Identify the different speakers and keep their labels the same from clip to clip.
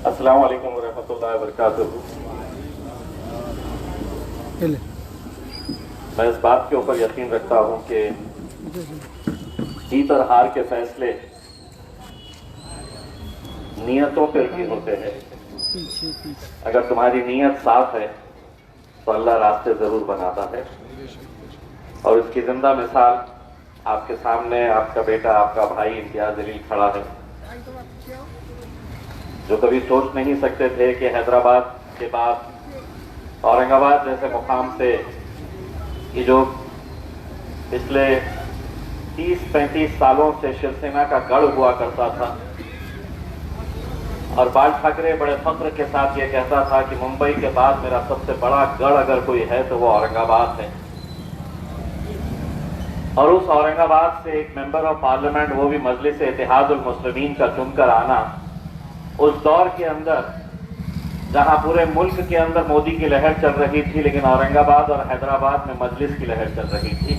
Speaker 1: अस्सलाम वालेकुम वरहमतुल्लाहि वबरकातुहू। मैं इस बात के ऊपर यकीन रखता हूँ कि जीत और हार के फैसले नियतों पर भी होते हैं। अगर तुम्हारी नीयत साफ है तो अल्लाह रास्ते जरूर बनाता है। और उसकी जिंदा मिसाल आपके सामने आपका बेटा, आपका भाई इम्तियाज जलील खड़ा है, जो कभी सोच नहीं सकते थे कि हैदराबाद के बाद औरंगाबाद जैसे मुकाम से ये जो पिछले 30-35 सालों से शिवसेना का गढ़ हुआ करता था, और बाल ठाकरे बड़े फख्र के साथ ये कहता था कि मुंबई के बाद मेरा सबसे बड़ा गढ़ अगर कोई है तो वो औरंगाबाद है। और उस औरंगाबाद से एक मेंबर ऑफ पार्लियामेंट, वो भी मजलिस इत्तेहादुल मुस्लिमीन का चुनकर आना, उस दौर के अंदर जहां पूरे मुल्क के अंदर मोदी की लहर चल रही थी, लेकिन औरंगाबाद और हैदराबाद में मजलिस की लहर चल रही थी।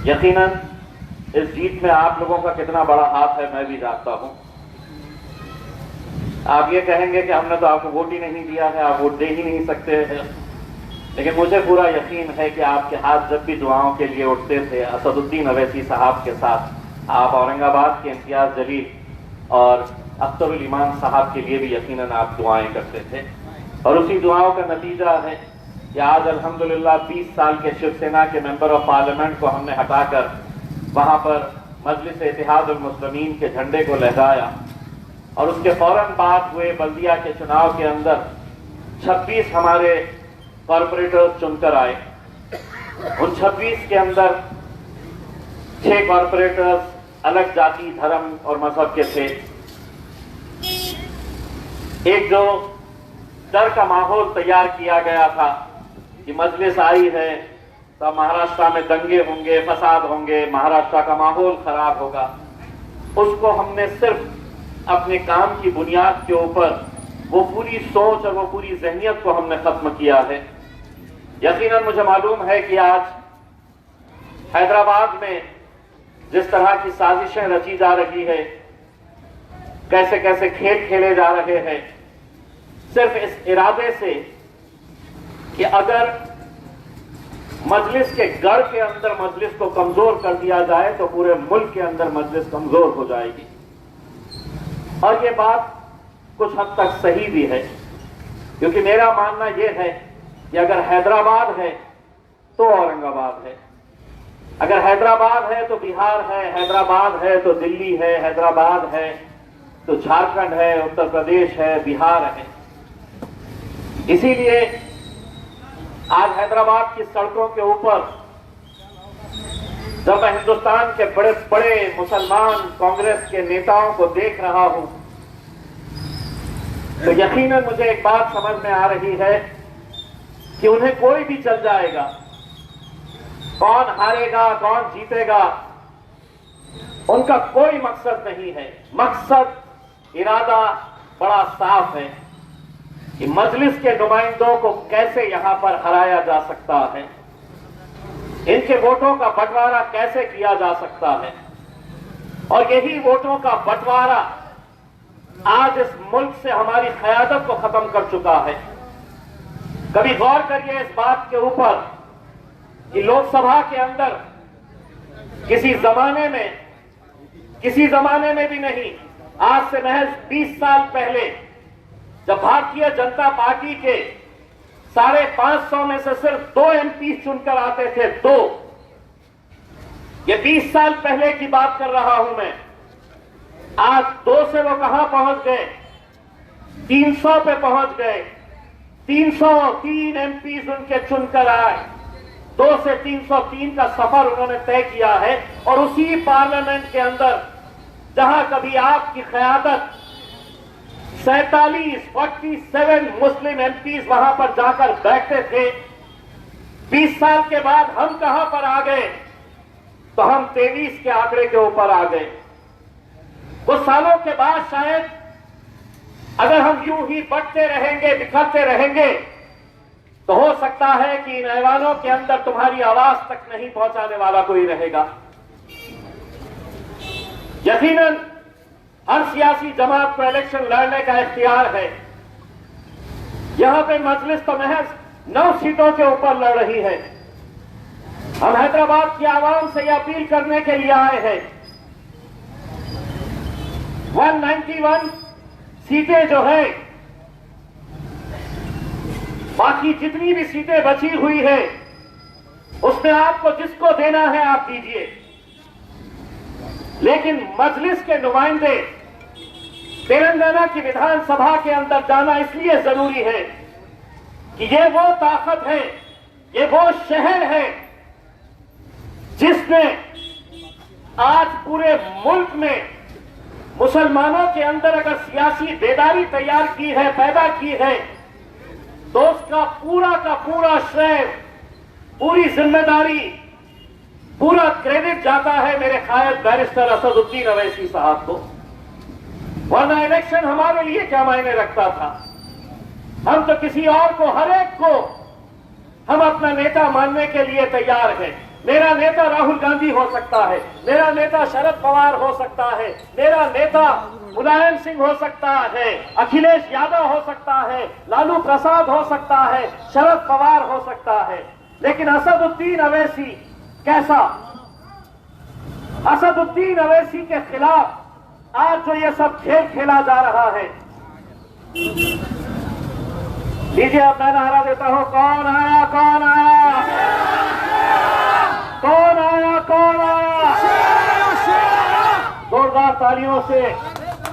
Speaker 1: यकीनन इस जीत में आप लोगों का कितना बड़ा हाथ है मैं भी जानता हूं। आप ये कहेंगे कि हमने तो आपको वोट ही नहीं दिया है, आप वोट दे ही नहीं सकते हैं, लेकिन मुझे पूरा यकीन है कि आपके हाथ जब भी दुआओं के लिए उठते थे, असदुद्दीन अवैसी साहब के साथ आप औरंगाबाद के इम्तियाज जलील और अख्तरुल ईमान साहब के लिए भी यकीनन आप दुआएं करते थे। और उसी दुआओं का नतीजा है कि आज अल्हम्दुलिल्लाह 20 साल के शिवसेना के मेंबर ऑफ पार्लियामेंट को हमने हटाकर वहां पर मजलिस इत्तेहादुल मुस्लिमीन के झंडे को लहराया। और उसके फौरन बाद हुए बल्दिया के चुनाव के अंदर 26 हमारे कॉरपोरेटर्स चुनकर आए। उन 26 के अंदर 6 कॉरपोरेटर्स अलग जाति, धर्म और मजहब के थे। एक जो डर का माहौल तैयार किया गया था कि मजलिस आई है तो महाराष्ट्र में दंगे होंगे, फसाद होंगे, महाराष्ट्र का माहौल खराब होगा, उसको हमने सिर्फ अपने काम की बुनियाद के ऊपर वो पूरी सोच और वो पूरी जहनियत को हमने खत्म किया है। यकीनन मुझे मालूम है कि आज हैदराबाद में जिस तरह की साजिशें रची जा रही है, कैसे कैसे खेल खेले जा रहे हैं, सिर्फ इस इरादे से कि अगर मजलिस के गढ़ के अंदर मजलिस को कमजोर कर दिया जाए तो पूरे मुल्क के अंदर मजलिस कमजोर हो जाएगी। और ये बात कुछ हद तक सही भी है, क्योंकि मेरा मानना यह है कि अगर हैदराबाद है तो औरंगाबाद है, अगर हैदराबाद है तो बिहार है, हैदराबाद है तो दिल्ली है, हैदराबाद है तो झारखंड है, उत्तर प्रदेश है, बिहार है। इसीलिए आज हैदराबाद की सड़कों के ऊपर जब मैं हिंदुस्तान के बड़े बड़े मुसलमान कांग्रेस के नेताओं को देख रहा हूं तो यकीनन मुझे एक बात समझ में आ रही है कि उन्हें कोई भी चल जाएगा, कौन हारेगा कौन जीतेगा उनका कोई मकसद नहीं है। मकसद, इरादा बड़ा साफ है कि मजलिस के नुमाइंदों को कैसे यहां पर हराया जा सकता है, इनके वोटों का बंटवारा कैसे किया जा सकता है। और यही वोटों का बंटवारा आज इस मुल्क से हमारी क़यादत को खत्म कर चुका है। कभी गौर करिए इस बात के ऊपर कि लोकसभा के अंदर किसी जमाने में भी नहीं, आज से महज 20 साल पहले जब भारतीय जनता पार्टी के 550 में से सिर्फ 2 MP चुनकर आते थे, 2, ये 20 साल पहले की बात कर रहा हूं मैं। आज 2 से वो कहां पहुंच गए, 300 पे पहुंच गए। 303 MP उनके चुनकर आए, 2 से 303 का सफर उन्होंने तय किया है। और उसी पार्लियामेंट के अंदर जहां कभी आपकी क़यादत 47 मुस्लिम MPs वहां पर जाकर बैठते थे, 20 साल के बाद हम कहां पर आ गए, तो हम 23 के आंकड़े के ऊपर आ गए। कुछ सालों के बाद शायद अगर हम यूं ही बढ़ते रहेंगे, बिखरते रहेंगे, तो हो सकता है कि इन ऐवानों के अंदर तुम्हारी आवाज तक नहीं पहुंचाने वाला कोई रहेगा। यकीनन हर सियासी जमात को इलेक्शन लड़ने का इख्तियार है। यहां पे मजलिस तो महज 9 सीटों के ऊपर लड़ रही है। हम हैदराबाद की आवाम से यह अपील करने के लिए आए हैं, 191 सीटें जो है, बाकी जितनी भी सीटें बची हुई है उसमें आपको जिसको देना है आप दीजिए, लेकिन मजलिस के नुमाइंदे तेलंगाना की विधानसभा के अंदर जाना इसलिए जरूरी है कि ये वो ताकत है, ये वो शहर है जिसने आज पूरे मुल्क में मुसलमानों के अंदर अगर सियासी बेदारी तैयार की है, पैदा की है, तो उसका पूरा का पूरा श्रेय, पूरी जिम्मेदारी, पूरा क्रेडिट जाता है मेरे कायद बैरिस्टर असदुद्दीन अवैसी साहब को। वरना इलेक्शन हमारे लिए क्या मायने रखता था? हम तो किसी और को, हर एक को हम अपना नेता मानने के लिए तैयार हैं। मेरा नेता राहुल गांधी हो सकता है, मेरा नेता शरद पवार हो सकता है, मेरा नेता मुलायम सिंह हो सकता है, अखिलेश यादव हो सकता है, लालू प्रसाद हो सकता है, शरद पवार हो सकता है, लेकिन असदुद्दीन अवैसी कैसा? असदुद्दीन अवैसी के खिलाफ आज जो ये सब खेल खेला जा रहा है, लीजिए अब मैं नारा देता हूं, कौन आया, कौन आया, कौन आया, कौन आया? जोरदार तालियों से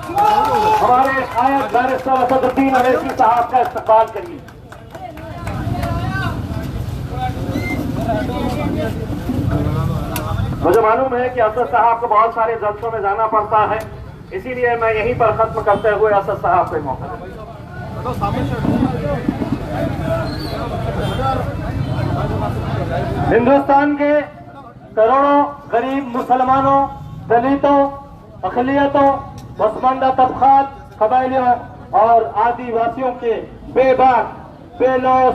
Speaker 1: हमारे कायद बैरिस्टर असदुद्दीन अवैसी साहब का इस्तकबाल करिए। मुझे मालूम है कि असद साहब को बहुत सारे जलसों में जाना पड़ता है, इसीलिए मैं यहीं पर खत्म करते हुए असद साहब को मौका दूंगा।
Speaker 2: हिंदुस्तान के करोड़ों गरीब मुसलमानों, दलितों, अक़लियतों, पसमानदा तबकात, कबायलियों और आदिवासियों के बेबाक, बेलौस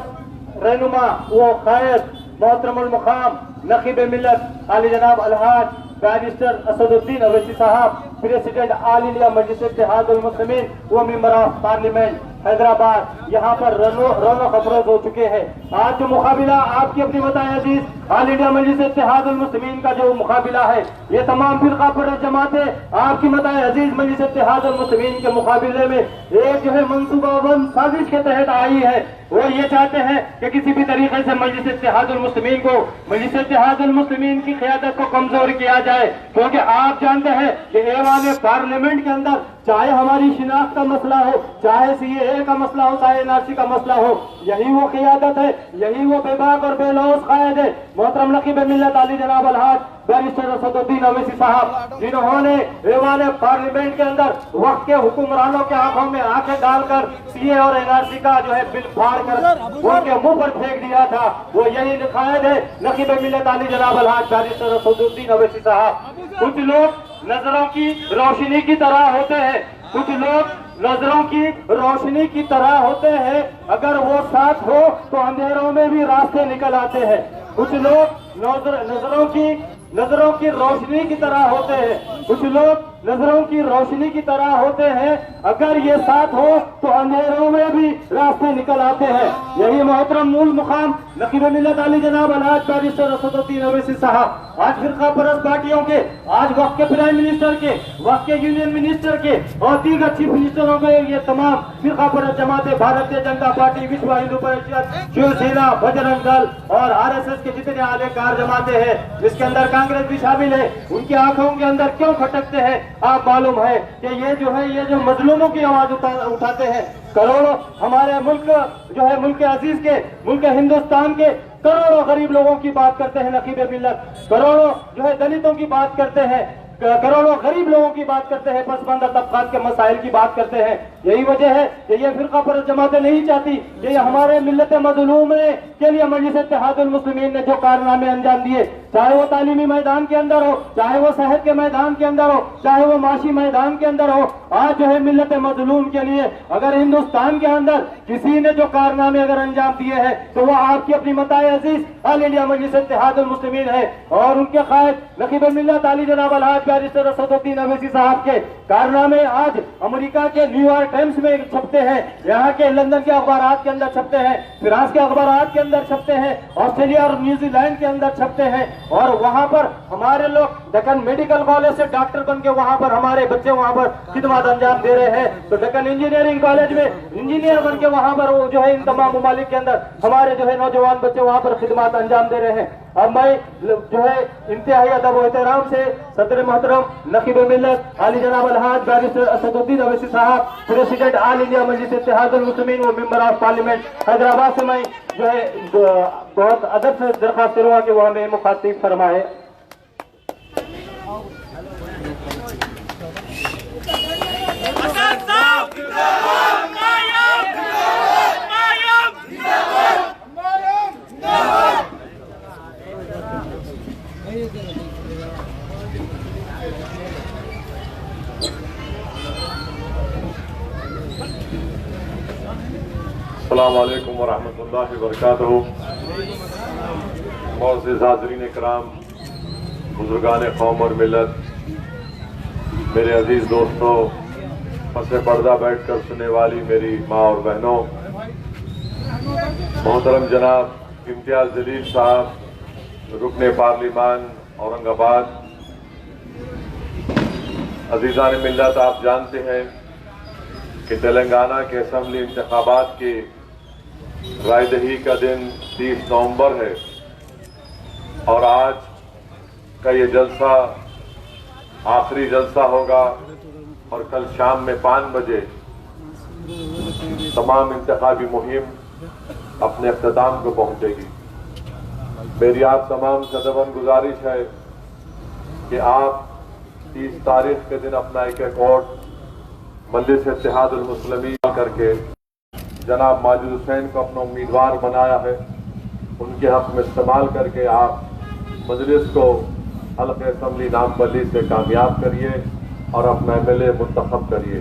Speaker 2: रहनुमा वो कायद मोहतरमुल मुकाम नकीब मिल्लत आली जनाब अलहाज बैरिस्टर असदुद्दीन अवैसी साहब, प्रेसिडेंट आल इंडिया मजलिस इत्तेहादुल मुस्लिमीन व मेंबर ऑफ पार्लियामेंट हैदराबाद, यहाँ पर रौनक अफरोज हो चुके हैं। आज जो मुकाबिला आपकी अपनी बताएं अजीज ऑल इंडिया मजलिस इत्तेहादुल मुस्लिमीन का जो मुकाबिला है, ये तमाम फिरका परस्त जमातें आपकी बताएं अजीज मजलिस इत्तेहादुल मुस्लिमीन के मुकाबले में एक जो है मंसूबाबंद साजिश के तहत आई है। वो ये चाहते हैं कि किसी भी तरीके से मजलिस इत्तेहादुल मुस्लिमीन को, मजलिस इत्तेहादुल मुस्लिमीन की क़यादत को कमजोर किया जाए, क्योंकि आप जानते हैं कि ऐवान पार्लियामेंट के अंदर चाहे हमारी शिनाख्त का मसला हो, चाहे सीएए का मसला हो, चाहे एनआरसी का मसला हो, यही वो क़यादत है, यही वो बेबाक और बेलौस कायद है मोहतरम नकीब मिल्लत आली जनाब अलहाज बैरिस्टर असदुद्दीन अवैसी साहब, जिन्होंने ऐवान पार्लियामेंट के अंदर वक्त के हुक्मरानों के आंखों में आंखें डालकर सीए और एनआरसी का जो है बिल फाड़ कर उनके मुंह पर फेंक दिया था। वो यही कायद है नकीब मिल्लत आली जनाब अलहाज बैरिस्टर असदुद्दीन अवैसी साहब। कुछ लोग नजरों की रोशनी की तरह होते हैं, कुछ लोग नजरों की रोशनी की तरह होते हैं, अगर वो साथ हो तो अंधेरों में भी रास्ते निकल आते हैं। कुछ लोग नजरों की रोशनी की तरह होते हैं, कुछ लोग नजरों की रोशनी की तरह होते हैं, अगर ये साथ हो तो अंधेरों में भी रास्ते निकल आते हैं। यही मोहतरम मूल मुकाम नकीब मिल्लत आली जनाब अलहाज बैरिस्टर असदुद्दीन अवैसी साहब आज फिरका परस्त पार्टियों के, आज वक्त के प्राइम मिनिस्टर के, वक्त के यूनियन मिनिस्टर के और दीगर चीफ मिनिस्टरों के, ये तमाम फिरका परस्त जमातें, भारतीय जनता पार्टी, विश्व हिंदू परिषद, शिवसेना, बजरंग दल और आरएसएस के जितने आलेकार जमातें हैं, जिसके अंदर कांग्रेस भी शामिल है, उनकी आंखों के अंदर क्यों खटकते हैं? आप मालूम है कि ये जो मजलूमों की आवाज उठाते हैं, करोड़ों हमारे मुल्क जो है, मुल्क अजीज के, मुल्क हिंदुस्तान के करोड़ों गरीब लोगों की बात करते हैं नकीब मिल्लत, करोड़ों जो है दलितों की बात करते हैं, करोड़ों गरीब लोगों की बात करते हैं, पसमानदा तबकात के मसाइल की बात करते हैं, यही वजह है कि ये फिरका पर जमातें नहीं चाहती कि ये हमारे मिल्लत मजलूम के लिए मजलिस इत्तेहादुल मुस्लिमीन ने जो कारनामे अंजाम दिए, चाहे वो तालीमी मैदान के अंदर हो, चाहे वो सेहत के मैदान के अंदर हो, चाहे वो माशी मैदान के अंदर हो, आज जो है मिल्लत मजलूम के लिए अगर हिंदुस्तान के अंदर किसी ने जो कारनामे अगर अंजाम दिए हैं तो वो आपकी अपनी मताए अजीज अल इंडिया मजलिस इत्तेहादुल मुस्लिमीन है। और उनके कायद नकीब मिल्लत आली जनाब अलहाज बैरिस्टर असदुद्दीन अवैसी साहब के कारनामे आज अमेरिका के न्यूयॉर्क टाइम्स में छपते हैं, यहाँ के लंदन के अखबारात के अंदर छपते हैं, फ्रांस के अखबारात के अंदर छपते हैं, ऑस्ट्रेलिया और न्यूजीलैंड के अंदर छपते हैं। और वहां पर हमारे लोग डेक्कन मेडिकल कॉलेज से डॉक्टर बन के वहां पर हमारे बच्चे वहां पर खिदमत अंजाम दे रहे हैं, तो डेक्कन इंजीनियरिंग कॉलेज में इंजीनियर बन के वहां पर वो जो है इन तमाम ममालिक के अंदर हमारे जो है नौजवान बच्चे वहां पर खिदमत अंजाम दे रहे हैं। अब मैं जो है इंतहाई अदब और एहतराम से सदर मोहतरम नकीब मिल्लत आली जनाब अलहाज बैरिस्टर असदुद्दीन अवैसी साहब, प्रेसिडेंट ऑल इंडिया मजलिस इत्तेहादुल मुस्लिमीन व मेंबर ऑफ पार्लियामेंट हैदराबाद से मैं जो है बहुत अदब से दरख्वास्त करूंगा कि वो हमें मुखातिब फरमाए।
Speaker 3: अस्सलाम वालेकुम व रहमतुल्लाहि व बरकातहू। मोअज़्ज़िज़ हाज़रीन इकराम, बुजुर्गान कौम और मिल्लत, मेरे अजीज दोस्तों, पसे पर्दा बैठकर सुनने वाली मेरी माँ और बहनों, मोहतरम जनाब इम्तियाज जलील साहब, रुकने पार्लिमान औरंगाबाद, अजीज़ान मिल्लत, आप जानते हैं कि तेलंगाना के असम्बली इंतखाबात की रायदही का दिन 30 नवंबर है और आज का ये जलसा आखिरी जलसा होगा और कल शाम में 5 बजे तमाम इंतखाबी मुहिम अपने अख्ताम को पहुंचेगी। मेरी आप तमाम से अदबन गुजारिश है कि आप 30 तारीख के दिन अपना एक रिकॉर्ड मजलिस इत्तेहादुल मुस्लिमीन करके जनाब माजिद हुसैन को अपना उम्मीदवार बनाया है, उनके हक में इस्तेमाल करके आप मजलिस को हल्के असम्बली नामबली से कामयाब करिए और अपना MLA मुंतखब करिए।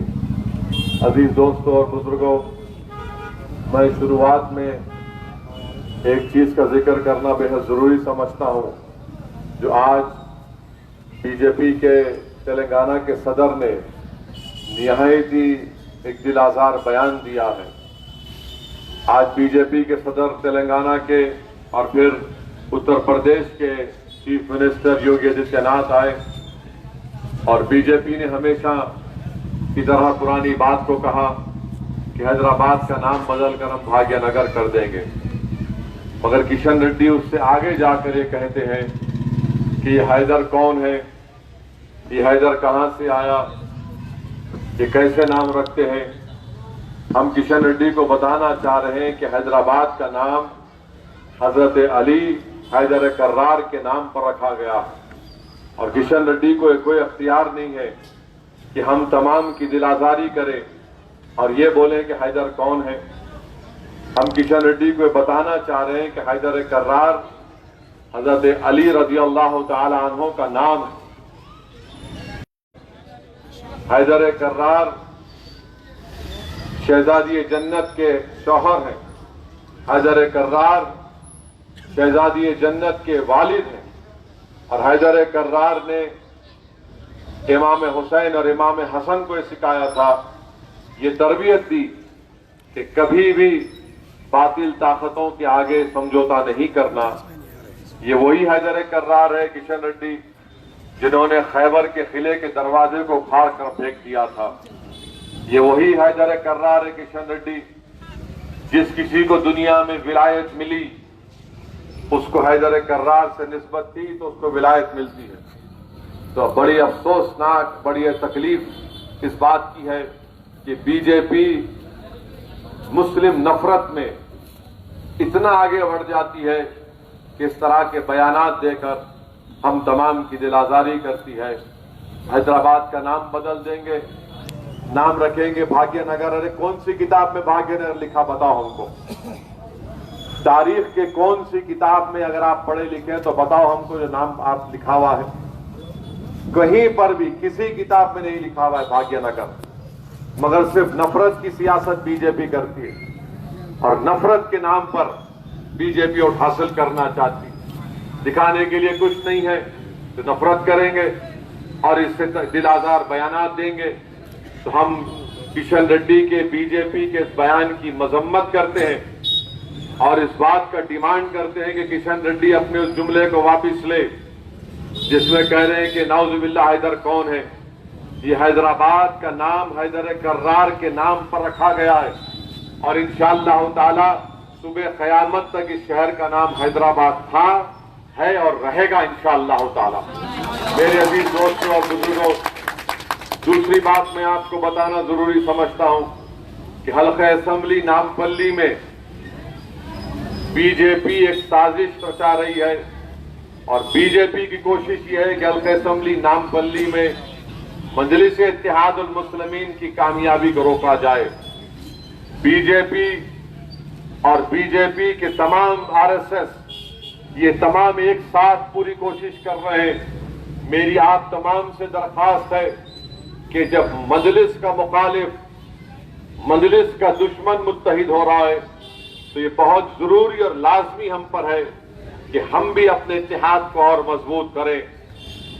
Speaker 3: अजीज दोस्तों और बुजुर्गों, मैं शुरुआत में एक चीज़ का जिक्र करना बेहद ज़रूरी समझता हूँ, जो आज BJP के तेलंगाना के सदर ने निहायत ही एक दिल आज़ार बयान दिया है। आज BJP के सदर तेलंगाना के और फिर उत्तर प्रदेश के चीफ मिनिस्टर योगी आदित्यनाथ आए और BJP ने हमेशा की तरह पुरानी बात को कहा कि हैदराबाद का नाम बदलकर हम भाग्यनगर कर देंगे, मगर किशन रेड्डी उससे आगे जाकर ये कहते हैं कि ये हैदर कौन है, ये हैदर कहां से आया, ये कैसे नाम रखते हैं। हम किशन रेड्डी को बताना चाह रहे हैं कि हैदराबाद का नाम हजरत अली हैदर कर्रार के नाम पर रखा गया है और किशन रेड्डी को कोई अख्तियार नहीं है कि हम तमाम की दिल आज़ारी करें और ये बोलें कि हैदर कौन है। हम किशन रेड्डी को बताना चाह रहे हैं कि हैदर कर्रार हजरत अली रज़ी अल्लाह तआला अन्हु का नाम है। हैदर कर्रार शहजादी जन्नत के शौहर हैं, हैदर कर्रार शहजादी जन्नत के वालिद हैं और हैदर कर्रार ने इमाम हुसैन और इमाम हसन को सिखाया था, ये तरबियत दी कि कभी भी बातिल ताकतों के आगे समझौता नहीं करना। ये वही हैदर कर्रार है किशन रेड्डी जिन्होंने खैबर के किले के दरवाजे को फाड़ कर फेंक दिया था। ये वही हैदर कर्रार है किशन रेड्डी जिस किसी को दुनिया में विलायत मिली उसको हैदर कर्रार से निस्बत थी तो उसको विलायत मिलती है। तो बड़ी अफसोसनाक, बड़ी तकलीफ इस बात की है कि बीजेपी मुस्लिम नफरत में इतना आगे बढ़ जाती है कि इस तरह के बयानात देकर हम तमाम की दिल आज़ारी करती है। हैदराबाद का नाम बदल देंगे, नाम रखेंगे भाग्यनगर। अरे कौन सी किताब में भाग्यनगर लिखा बताओ हमको। तारीख के कौन सी किताब में अगर आप पढ़े लिखे हैं तो बताओ हमको जो नाम आप लिखा हुआ है। कहीं पर भी किसी किताब में नहीं लिखा हुआ है भाग्यनगर। मगर सिर्फ नफरत की सियासत बीजेपी करती है और नफरत के नाम पर बीजेपी वोट हासिल करना चाहती है। दिखाने के लिए कुछ नहीं है तो नफरत करेंगे और इससे दिल आज़ार बयानात देंगे। तो हम किशन रेड्डी के बीजेपी के इस बयान की मजम्मत करते हैं और इस बात का डिमांड करते हैं कि किशन रेड्डी अपने उस जुमले को वापस ले जिसमें कह रहे हैं कि नाउजुबिल्लाह हैदर कौन है। ये हैदराबाद का नाम हैदर कर्रार के नाम पर रखा गया है और इंशाअल्लाह ताला सुबह क़यामत तक इस शहर का नाम हैदराबाद था, है और रहेगा इंशाअल्लाह ताला। मेरे अजीज दोस्तों और बुजुर्गों, दूसरी बात मैं आपको बताना जरूरी समझता हूं कि हल्का असेंबली नामपल्ली में बीजेपी एक साजिश रचा रही है और बीजेपी की कोशिश यह है कि हल्का असेंबली नामपल्ली में मजलिस इत्तेहादुल मुस्लिमीन की कामयाबी को रोका जाए। बीजेपी और बीजेपी के तमाम आरएसएस ये तमाम एक साथ पूरी कोशिश कर रहे हैं। मेरी आप तमाम से दरखास्त है कि जब मजलिस का मुखालिफ, मजलिस का दुश्मन मुत्तहिद हो रहा है तो ये बहुत जरूरी और लाजमी हम पर है कि हम भी अपने इत्तेहाद को और मजबूत करें।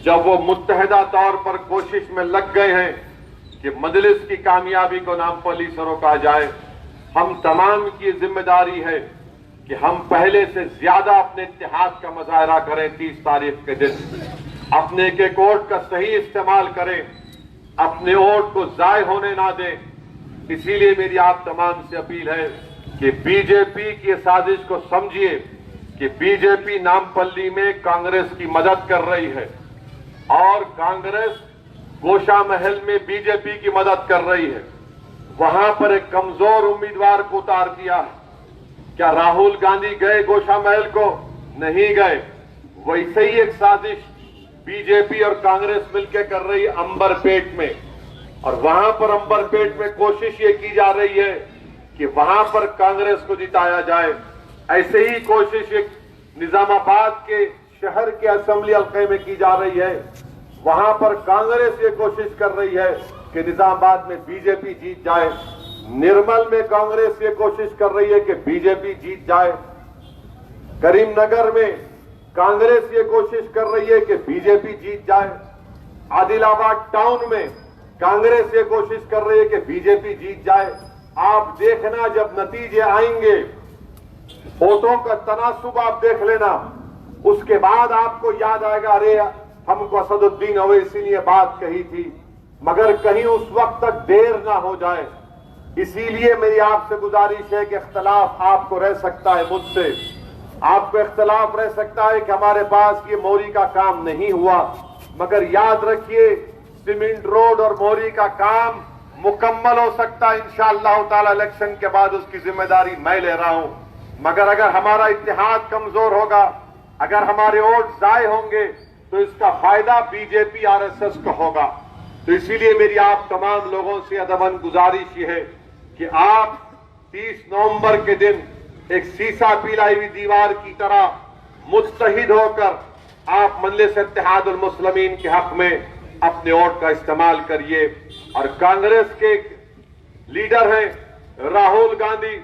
Speaker 3: जब वो मुत्तहिदा तौर पर कोशिश में लग गए हैं कि मजलिस की कामयाबी को नामपल्ली से रोका जाए, हम तमाम की जिम्मेदारी है कि हम पहले से ज्यादा अपने इत्तेहाद का मुजाहरा करें। 30 तारीख के दिन अपने के वोट का सही इस्तेमाल करें, अपने वोट को जाय होने ना दें। इसीलिए मेरी आप तमाम से अपील है कि बीजेपी की साजिश को समझिए कि बीजेपी नामपल्ली में कांग्रेस की मदद कर रही है और कांग्रेस गोशा महल में बीजेपी की मदद कर रही है। वहां पर एक कमजोर उम्मीदवार को उतार दिया है। क्या राहुल गांधी गए गोशा महल को? नहीं गए। वैसे ही एक साजिश बीजेपी और कांग्रेस मिलकर कर रही है अंबरपेट में, और वहां पर अंबरपेट में कोशिश ये की जा रही है कि वहां पर कांग्रेस को जिताया जाए। ऐसे ही कोशिश एक निजामाबाद के शहर के असेंबली हल्के में की जा रही है। वहां पर कांग्रेस ये कोशिश कर रही है कि निजामाबाद में बीजेपी जीत जाए। निर्मल में कांग्रेस ये कोशिश कर रही है कि बीजेपी जीत जाए। करीमनगर में कांग्रेस ये कोशिश कर रही है कि बीजेपी जीत जाए। आदिलाबाद टाउन में कांग्रेस ये कोशिश कर रही है कि बीजेपी जीत जाए। आप देखना जब नतीजे आएंगे, वोटों का तनासुब आप देख लेना, उसके बाद आपको याद आएगा अरे हमको असदुद्दीन ओवैसी ने ये बात कही थी। मगर कहीं उस वक्त तक देर ना हो जाए। इसीलिए मेरी आपसे गुजारिश है कि इख्तलाफ आपको रह सकता है मुझसे, आपको इख्तलाफ रह सकता है कि हमारे पास ये मोरी का काम नहीं हुआ, मगर याद रखिए सीमेंट रोड और मोरी का काम मुकम्मल हो सकता है इंशाअल्लाह ताला। इलेक्शन के बाद उसकी जिम्मेदारी मैं ले रहा हूं। मगर अगर हमारा इत्तेहाद कमजोर होगा, अगर हमारे वोट जाय होंगे तो इसका फायदा बीजेपी आरएसएस को होगा। तो इसीलिए मेरी आप तमाम लोगों से अदबन गुजारिश ये है कि आप 30 नवंबर के दिन एक शीशा पिलाई हुई दीवार की तरह मुत्तहिद होकर आप मजलिस इत्तेहादुल मुस्लिमीन के हक में अपने वोट का इस्तेमाल करिए। और कांग्रेस के लीडर हैं राहुल गांधी,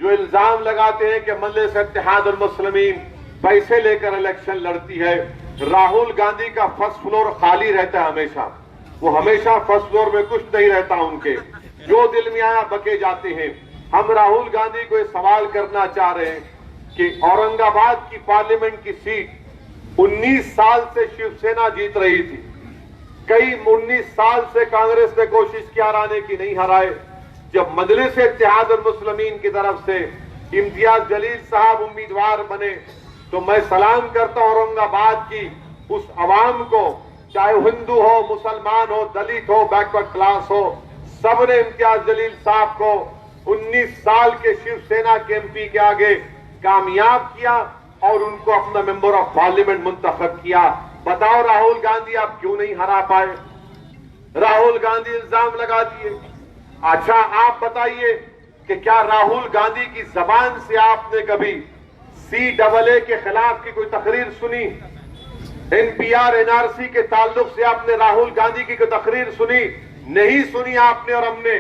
Speaker 3: जो इल्जाम लगाते हैं कि मजलिस इत्तेहादुल मुस्लिमीन पैसे लेकर इलेक्शन लड़ती है। राहुल गांधी का फर्स्ट फ्लोर खाली रहता है हमेशा, वो हमेशा फर्स्ट फ्लोर में कुछ नहीं रहता उनके, जो दिल में आया बके जाते हैं। हम राहुल गांधी को ये सवाल करना चाह रहे हैं कि औरंगाबाद की पार्लियामेंट की सीट 19 साल से शिवसेना जीत रही थी, कई 19 साल से कांग्रेस ने कोशिश किया हराने की, नहीं हराए। जब मजलिस इत्तेहादुल मुस्लिमीन की तरफ से इम्तियाज जलील साहब उम्मीदवार बने तो मैं सलाम करता हूं औरंगाबाद की उस अवाम को, चाहे हिंदू हो, मुसलमान हो, दलित हो, बैकवर्ड क्लास हो, सबने इम्तियाज जलील साहब को 19 साल के शिवसेना के एमपी के आगे कामयाब किया और उनको अपना मेंबर ऑफ पार्लियामेंट मुंतखब किया। बताओ राहुल गांधी आप क्यों नहीं हरा पाए? राहुल गांधी इल्जाम लगा दिए अच्छा आप बताइए कि क्या राहुल गांधी की जबान से आपने कभी CAA के खिलाफ की कोई तकरीर सुनी? NPR NRC के ताल्लुक से आपने राहुल गांधी की कोई तकरीर सुनी? नहीं सुनी आपने और हमने।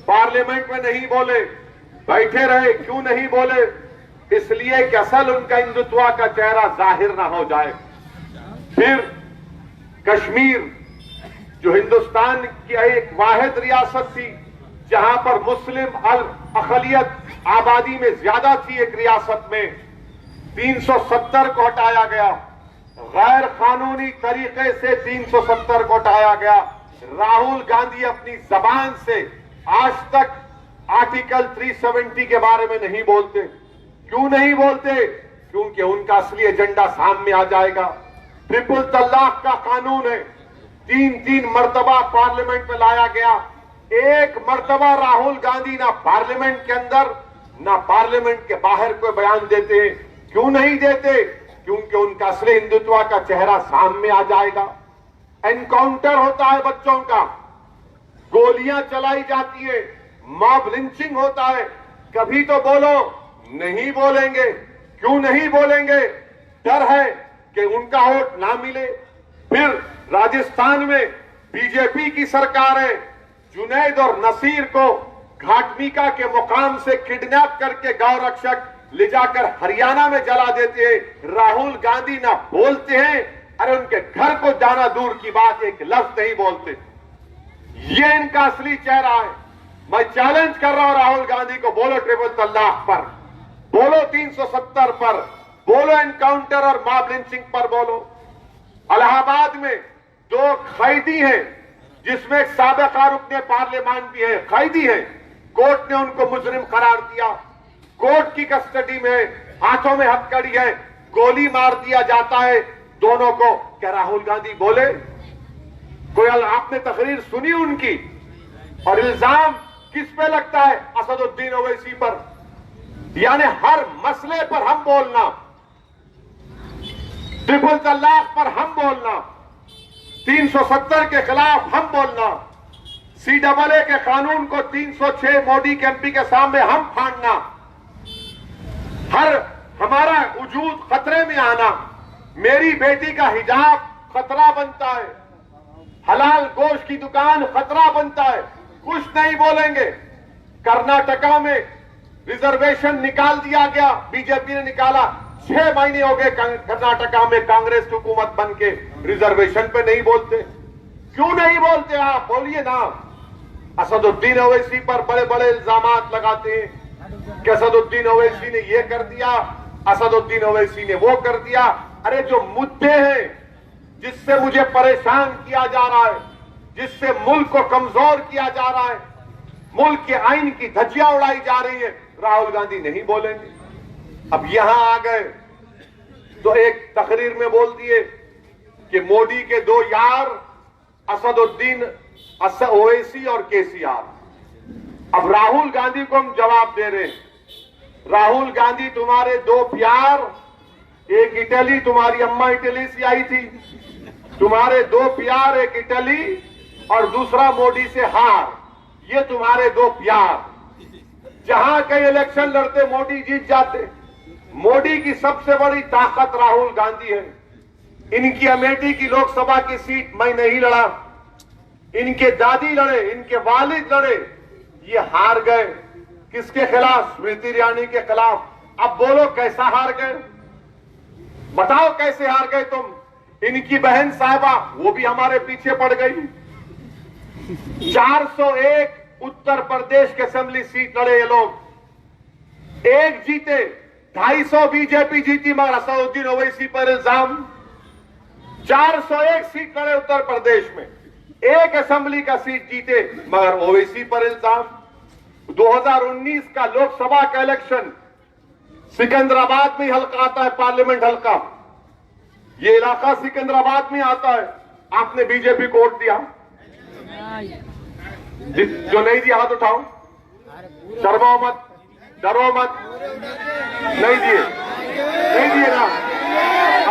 Speaker 3: पार्लियामेंट में नहीं बोले, बैठे रहे। क्यों नहीं बोले? इसलिए कि असल उनका हिंदुत्व का चेहरा जाहिर ना हो जाए। फिर कश्मीर जो हिंदुस्तान की एक वाहिद रियासत थी जहां पर मुस्लिम अकलियत आबादी में ज्यादा थी, एक रियासत में 370 को हटाया गया, गैर कानूनी तरीके से 370 को हटाया गया। राहुल गांधी अपनी जबान से आज तक आर्टिकल 370 के बारे में नहीं बोलते। क्यों नहीं बोलते? क्योंकि उनका असली एजेंडा सामने आ जाएगा। ट्रिपल तलाक का कानून है, 3 मर्तबा पार्लियामेंट में लाया गया। एक मर्तबा राहुल गांधी ना पार्लियामेंट के अंदर ना पार्लियामेंट के बाहर कोई बयान देते हैं। क्यों नहीं देते? क्योंकि उनका असली हिंदुत्व का चेहरा सामने आ जाएगा। एनकाउंटर होता है बच्चों का, गोलियां चलाई जाती है, मॉब लिंचिंग होता है। कभी तो बोलो, नहीं बोलेंगे। क्यों नहीं बोलेंगे? डर है कि उनका वोट ना मिले। फिर राजस्थान में बीजेपी की सरकार है, जुनैद और नसीर को घाटमीका के मुकाम से किडनैप करके गौ रक्षक ले जाकर हरियाणा में जला देते हैं। राहुल गांधी ना बोलते हैं, अरे उनके घर को जाना दूर की बात, एक लफ्ज नहीं बोलते। ये इनका असली चेहरा है। मैं चैलेंज कर रहा हूं राहुल गांधी को, बोलो ट्रिपल तलाक पर, बोलो 370 पर, बोलो एनकाउंटर और मॉब लिंचिंग पर बोलो। इलाहाबाद में 2 कैदी हैं जिसमें एक साबिका रुकने पार्लियामान भी है, कैदी है। कोर्ट ने उनको मुजरिम करार दिया, कोर्ट की कस्टडी में, हाथों में हथकड़ी है, गोली मार दिया जाता है दोनों को। क्या राहुल गांधी बोले? कोई आपने तकरीर सुनी उनकी? और इल्जाम किस पे लगता है? असदुद्दीन ओवैसी पर। यानी हर मसले पर हम बोलना, ट्रिपल तलाक पर हम बोलना, 370 के खिलाफ हम बोलना, CAA के कानून को 306 मोदी के MP के सामने हम फाड़ना, हर हमारा वजूद खतरे में आना, मेरी बेटी का हिजाब खतरा बनता है, हलाल गोश्त की दुकान खतरा बनता है, कुछ नहीं बोलेंगे। कर्नाटका में रिजर्वेशन निकाल दिया गया, बीजेपी ने निकाला। 6 महीने हो गए कर्नाटका में कांग्रेस की हुकूमत बन के, रिजर्वेशन पे नहीं बोलते। क्यों नहीं बोलते? आप बोलिए ना। असदुद्दीन ओवैसी पर बड़े बड़े इल्जामात लगाते हैं कि असदुद्दीन ओवैसी ने ये कर दिया, असदुद्दीन ओवैसी ने वो कर दिया। अरे जो मुद्दे हैं जिससे मुझे परेशान किया जा रहा है, जिससे मुल्क को कमजोर किया जा रहा है, मुल्क के आइन की धज्जियां उड़ाई जा रही है, राहुल गांधी नहीं बोलेंगे। अब यहां आ गए तो एक तकरीर में बोल दिए कि मोदी के 2 यार असदुद्दीन ओवैसी और KCR। अब राहुल गांधी को हम जवाब दे रहे हैं, राहुल गांधी तुम्हारे 2 प्यार, एक इटली, तुम्हारी अम्मा इटली से आई थी, तुम्हारे 2 प्यार, एक इटली और दूसरा मोदी से हार, ये तुम्हारे 2 प्यार। जहां कई इलेक्शन लड़ते मोदी जीत जाते। मोदी की सबसे बड़ी ताकत राहुल गांधी है। इनकी अमेठी की लोकसभा की सीट मैं नहीं लड़ा, इनके दादी लड़े, इनके वालिद लड़े, ये हार गए। किसके खिलाफ? स्मृति ईरानी के खिलाफ। अब बोलो कैसा हार गए? बताओ कैसे हार गए तुम? इनकी बहन साहिबा वो भी हमारे पीछे पड़ गई। 401 उत्तर प्रदेश के असेंबली सीट लड़े ये लोग, 1 जीते, 250 बीजेपी जीती, मगर असदुद्दीन ओवैसी पर इल्जाम। 401 सीट लड़े उत्तर प्रदेश में, 1 असेंबली का सीट जीते, मगर ओवैसी पर इल्जाम। 2019 का लोकसभा का इलेक्शन सिकंदराबाद में हल्का आता है, पार्लियामेंट हल्का, ये इलाका सिकंदराबाद में आता है। आपने बीजेपी को वोट दिया, जो नहीं दिया हाथ उठाओ, शर्माओ मत, डरो मत। नहीं दिए, नहीं दिए ना।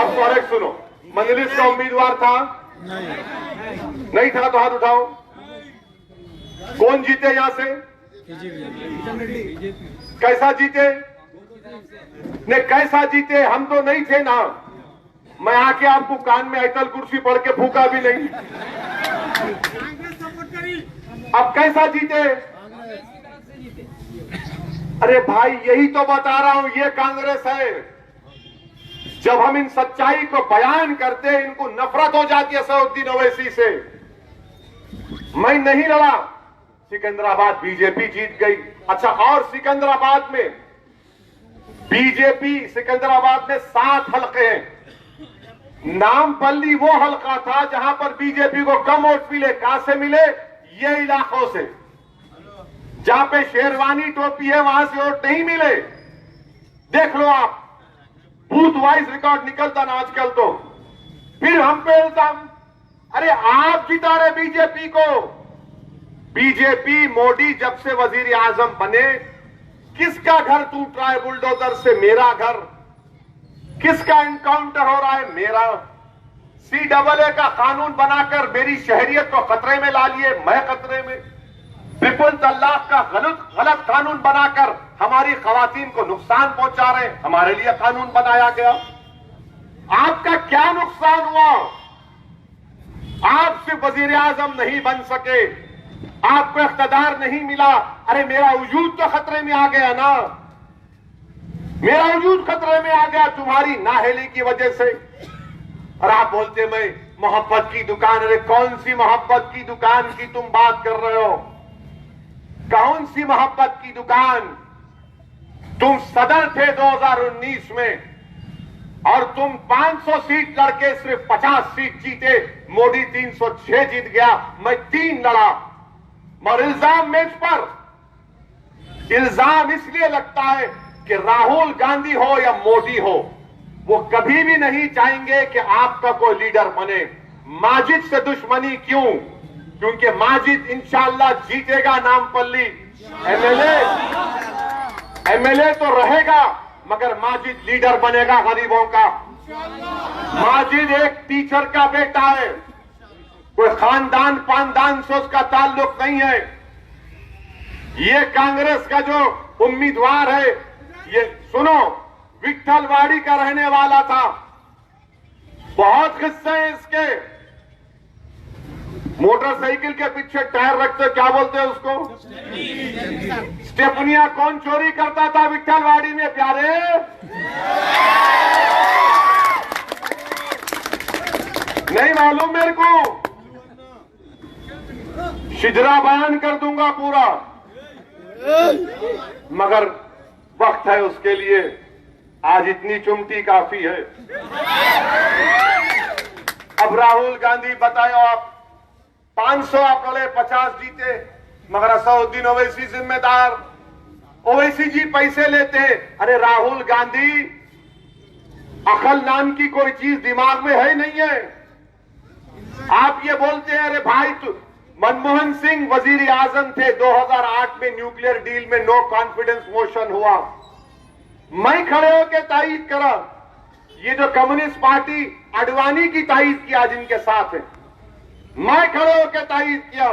Speaker 3: अब करेक्ट सुनो, मजलिस का उम्मीदवार था, नहीं था तो हाथ उठाओ। कौन जीते यहां से? कैसा जीते? ने कैसा जीते? हम तो नहीं थे ना। मैं आके आपको कान में आयतल कुर्सी पढ़ के फूका भी नहीं। अब कैसा जीते? अरे भाई यही तो बता रहा हूं, ये कांग्रेस है। जब हम इन सच्चाई को बयान करते हैं इनको नफरत हो जाती है असदुद्दीन ओवैसी से। मैं नहीं लड़ा, सिकंदराबाद बीजेपी जीत गई। अच्छा, और सिकंदराबाद में बीजेपी, सिकंदराबाद में 7 हलके हैं। नामपल्ली वो हलका था जहां पर बीजेपी को कम वोट मिले। कहां से मिले? ये इलाकों से जहां पे शेरवानी टोपी है वहां से वोट नहीं मिले। देख लो आप, बूथ वाइज रिकॉर्ड निकलता ना आजकल। तो फिर हम पे इल्जाम, अरे आप जिता रहे बीजेपी को। बीजेपी मोदी जब से वजीर आजम बने, किसका घर टूट रहा है बुलडोजर से? मेरा घर। किसका एनकाउंटर हो रहा है? मेरा। CAA का कानून बनाकर मेरी शहरियत को खतरे में ला लिए, मैं खतरे में। ट्रिपल तलाक का गलत कानून बनाकर हमारी खवातीन को नुकसान पहुंचा रहे, हमारे लिए कानून बनाया गया। आपका क्या नुकसान हुआ? आप सिर्फ वजीर आजम नहीं बन सके, आपको इख्तियार नहीं मिला। अरे मेरा वजूद तो खतरे में आ गया ना। मेरा वजूद खतरे में आ गया तुम्हारी नाअहली की वजह से। और आप बोलते मैं मोहब्बत की दुकान। अरे कौन सी मोहब्बत की दुकान की तुम बात कर रहे हो? कौन सी मोहब्बत की दुकान? तुम सदर थे 2019 में और तुम 500 सीट लड़के सिर्फ 50 सीट जीते। मोदी 306 जीत गया, मैं 3 लड़ा। और इल्जाम मेज पर इल्जाम इसलिए लगता है कि राहुल गांधी हो या मोदी हो, वो कभी भी नहीं चाहेंगे कि आपका कोई लीडर बने। माजिद से दुश्मनी क्यों? क्योंकि माजिद इंशाअल्लाह जीतेगा नामपल्ली। एमएलए तो रहेगा मगर माजिद लीडर बनेगा गरीबों का। माजिद एक टीचर का बेटा है, कोई खानदान पानदान से उसका ताल्लुक नहीं है। ये कांग्रेस का जो उम्मीदवार है, ये सुनो, विट्ठलवाड़ी का रहने वाला था। बहुत किस्से हैं इसके। मोटरसाइकिल के पीछे टायर रखते, क्या बोलते हैं उसको? स्टेपनिया कौन चोरी करता था विट्ठलवाड़ी में प्यारे? नहीं मालूम मेरे को। शिजरा बयान कर दूंगा पूरा, मगर वक्त है उसके लिए। आज इतनी चुमटी काफी है। अब राहुल गांधी बताओ, आप 500 आप लड़े, 50 जीते, मगर असदुद्दीन ओवैसी जिम्मेदार। ओवैसी जी पैसे लेते हैं। अरे राहुल गांधी, अकल नाम की कोई चीज दिमाग में है नहीं है। आप ये बोलते हैं, अरे भाई मनमोहन सिंह वजीर आजम थे 2008 में, न्यूक्लियर डील में नो कॉन्फिडेंस मोशन हुआ, मैं खड़े होकर तायीद करा। ये जो कम्युनिस्ट पार्टी अडवाणी की तायीद किया जिनके साथ है, मैं खड़े होकर तायीद किया।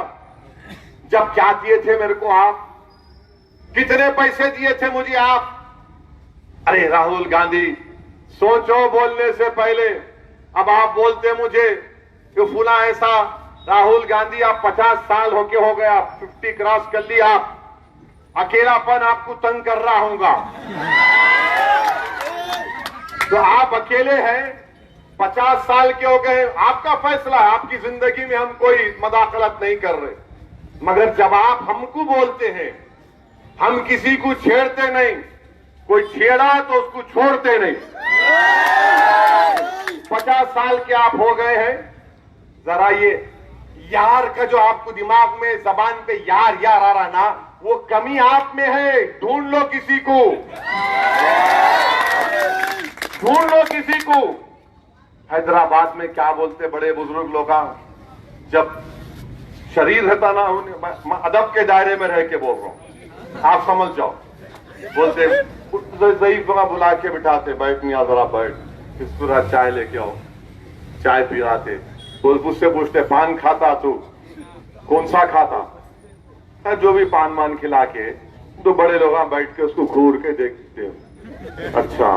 Speaker 3: जब क्या दिए थे मेरे को आप? कितने पैसे दिए थे मुझे आप? अरे राहुल गांधी, सोचो बोलने से पहले। अब आप बोलते मुझे कि फुला ऐसा। राहुल गांधी, आप 50 साल होके हो गया, 50 क्रॉस कर लिया। आप अकेलापन आपको तंग कर रहा होगा, तो आप अकेले हैं। 50 साल के हो गए, आपका फैसला है। आपकी जिंदगी में हम कोई मदाखलत नहीं कर रहे, मगर जब आप हमको बोलते हैं, हम किसी को छेड़ते नहीं। कोई छेड़ा तो उसको छोड़ते नहीं। 50 साल के आप हो गए हैं। जरा ये यार का जो आपको दिमाग में जबान पे यार यार आ रहा ना, वो कमी आप में है। ढूंढ लो किसी को, ढूंढ लो किसी को। हैदराबाद में क्या बोलते बड़े बुजुर्ग लोग, जब शरीर रहता ना, मैं अदब के दायरे में रह के बोल रहा हूं, आप समझ जाओ। बोलते ज़ईफ को बुला के बिठाते, बैठ मियां जरा बैठ, किस तरह चाय लेके आओ, चाय पिलाते। बोल मुझसे पूछते पान खाता तू? कौन सा खाता? जो भी पान मान खिला के तो बड़े लोग बैठ के उसको घूर के देखते हो। अच्छा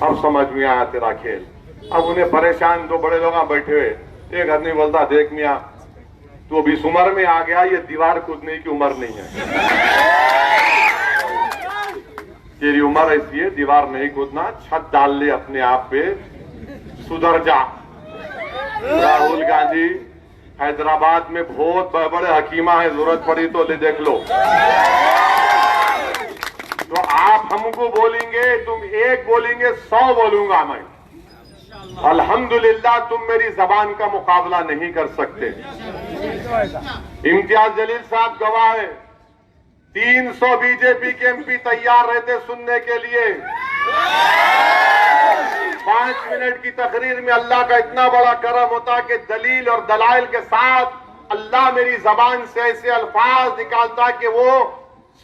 Speaker 3: अब समझ में आया तेरा खेल। अब उन्हें परेशान दो बड़े लोग बैठे हुए, एक आदमी बोलता देख मियां तू अभी इस उम्र में आ गया, ये दीवार कूदने की उम्र नहीं है, तेरी उम्र ऐसी है दीवार नहीं कूदना, छत डाल ले अपने आप पे, सुधर जा। राहुल गांधी हैदराबाद में बहुत बड़े हकीमा है, जरूरत पड़ी तो ले देख लो। तो आप हमको बोलेंगे, तुम एक बोलेंगे 100 बोलूंगा मैं। अल्हम्दुलिल्लाह तुम मेरी जबान का मुकाबला नहीं कर सकते। इम्तियाज जलील साहब गवाह है, 300 बीजेपी के एमपी तैयार रहते सुनने के लिए। 5 मिनट की तकरीर में अल्लाह का इतना बड़ा करम होता कि दलील और दलाइल के साथ अल्लाह मेरी जबान से ऐसे अल्फाज निकालता कि वो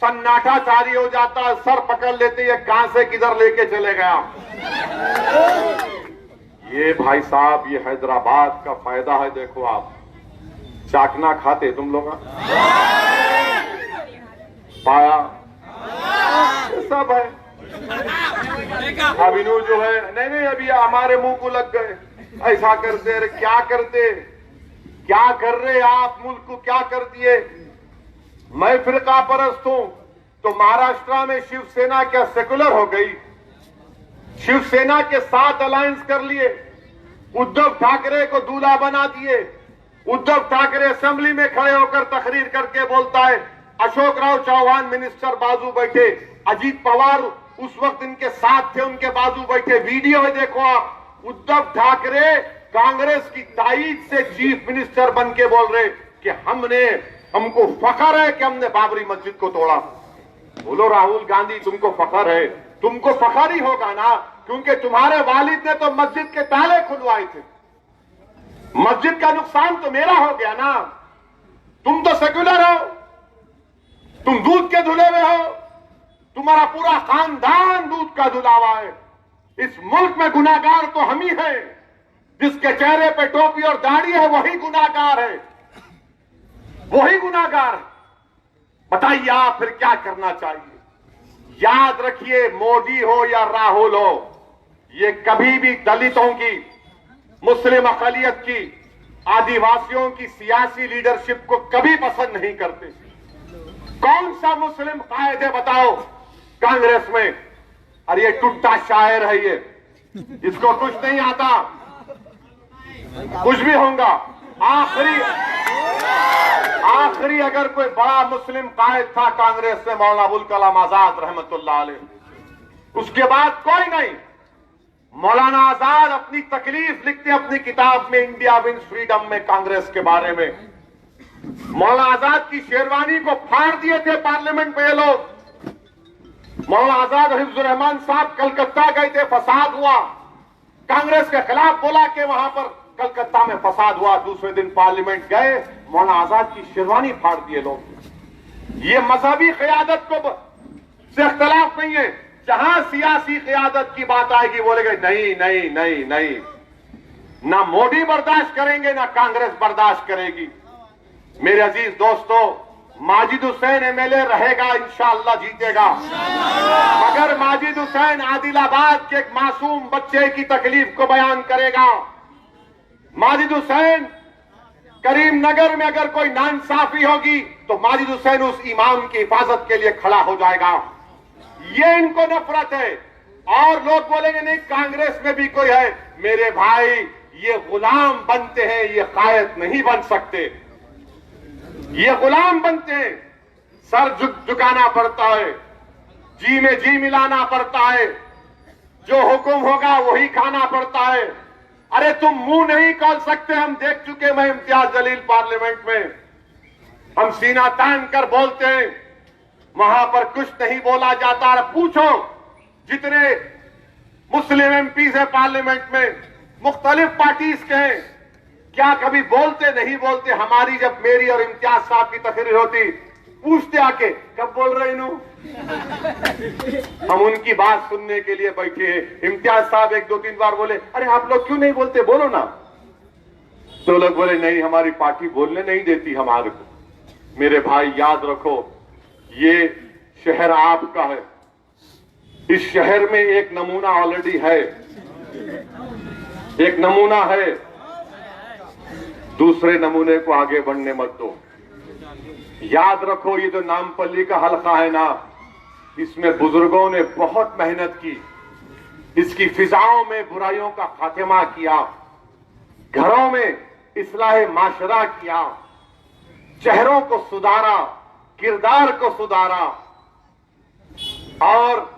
Speaker 3: सन्नाटा जारी हो जाता, सर पकड़ लेते, ये कहां से किधर लेके चले गया। ये भाई साहब ये हैदराबाद का फायदा है। देखो आप चाकना खाते तुम लोग पाया सब है। अब इन्हों जो है नहीं अभी हमारे मुंह को लग गए, ऐसा करते अरे क्या करते, क्या कर रहे आप, मुल्क को क्या कर दिए। मैं फिरका परस्त हूं तो महाराष्ट्र में शिवसेना क्या सेकुलर हो गई, शिवसेना के साथ अलायंस कर लिए, उद्धव ठाकरे को दूल्हा बना दिए। उद्धव ठाकरे असेंबली में खड़े होकर तकरीर करके बोलता है, अशोक राव चौहान मिनिस्टर बाजू बैठे, अजीत पवार उस वक्त इनके साथ थे, उनके बाजू बैठे। वीडियो है देखो आप, उद्धव ठाकरे कांग्रेस की ताईद से चीफ मिनिस्टर बन के बोल रहे कि हमको फख्र है कि हमने बाबरी मस्जिद को तोड़ा। बोलो राहुल गांधी तुमको फख्र है, तुमको फख्र ही होगा ना, क्योंकि तुम्हारे वालिद ने तो मस्जिद के ताले खुलवाए थे। मस्जिद का नुकसान तो मेरा हो गया ना। तुम तो सेक्युलर हो, तुम दूध के धुले हुए हो, तुम्हारा पूरा खानदान दूध का धुलावा है। इस मुल्क में गुनाहगार तो हम ही हैं, जिसके चेहरे पे टोपी और दाढ़ी है वही गुनाहगार है, वही गुनाहगार है। बताइए आप फिर क्या करना चाहिए। याद रखिए मोदी हो या राहुल हो, ये कभी भी दलितों की, मुस्लिम अकलियत की, आदिवासियों की सियासी लीडरशिप को कभी पसंद नहीं करते। कौन सा मुस्लिम कायद है बताओ कांग्रेस में। अरे ये टूटा शायर है, ये इसको कुछ नहीं आता, कुछ भी होगा। आखिरी अगर कोई बड़ा मुस्लिम कायद था कांग्रेस में मौलाना अबुल कलाम आजाद रहमतुल्लाह अलैह, उसके बाद कोई नहीं। मौलाना आजाद अपनी तकलीफ लिखते अपनी किताब में इंडिया विंस फ्रीडम में कांग्रेस के बारे में। मौलाना आजाद की शेरवानी को फाड़ दिए थे पार्लियामेंट में ये लोग। मौलाना आजाद और हिफ्जुर रहमान साहब कलकत्ता गए थे, फसाद हुआ, कांग्रेस के खिलाफ बोला कि वहां पर कलकत्ता में फसाद हुआ। दूसरे दिन पार्लियामेंट गए, मौलाना आजाद की शेरवानी फाड़ दिए लोग। ये मजहबी क़यादत को से इख्तलाफ नहीं है। जहां सियासी क़यादत की बात आएगी बोलेंगे नहीं नहीं नहीं नहीं, ना मोदी बर्दाश्त करेंगे ना कांग्रेस बर्दाश्त करेगी। मेरे अजीज दोस्तों, माजिद हुसैन एमएलए रहेगा, इंशाअल्लाह जीतेगा, मगर माजिद हुसैन आदिलाबाद के एक मासूम बच्चे की तकलीफ को बयान करेगा। माजिद हुसैन करीम नगर में अगर कोई नाइंसाफी होगी तो माजिद हुसैन उस इमाम की हिफाजत के लिए खड़ा हो जाएगा। ये इनको नफरत है। और लोग बोलेंगे नहीं कांग्रेस में भी कोई है। मेरे भाई, ये गुलाम बनते हैं, ये कायद नहीं बन सकते। ये गुलाम बनते हैं, सर झुकाना पड़ता है, जी में जी मिलाना पड़ता है, जो हुक्म होगा वही खाना पड़ता है। अरे तुम मुंह नहीं खोल सकते, हम देख चुके। मैं इम्तियाज जलील पार्लियामेंट में, हम सीना तान कर बोलते हैं, वहां पर कुछ नहीं बोला जाता। पूछो जितने मुस्लिम एमपीज है पार्लियामेंट में, मुख्तलिफ पार्टीज के हैं, क्या कभी बोलते नहीं बोलते। हमारी जब मेरी और इम्तियाज साहब की तकरीर होती, पूछते आके कब बोल रहे नु। हम उनकी बात सुनने के लिए बैठे हैं। इम्तियाज साहब 1-2-3 बार बोले, अरे आप लोग क्यों नहीं बोलते, बोलो ना। तो लोग बोले नहीं हमारी पार्टी बोलने नहीं देती हमारे को। मेरे भाई याद रखो, ये शहर आपका है। इस शहर में एक नमूना ऑलरेडी है, एक नमूना है। दूसरे नमूने को आगे बढ़ने मत दो। याद रखो, ये जो नामपल्ली का हल्का है ना, इसमें बुजुर्गों ने बहुत मेहनत की, इसकी फिजाओं में बुराइयों का खात्मा किया, घरों में इस्लाह माशरा किया, चेहरों को सुधारा, किरदार को सुधारा और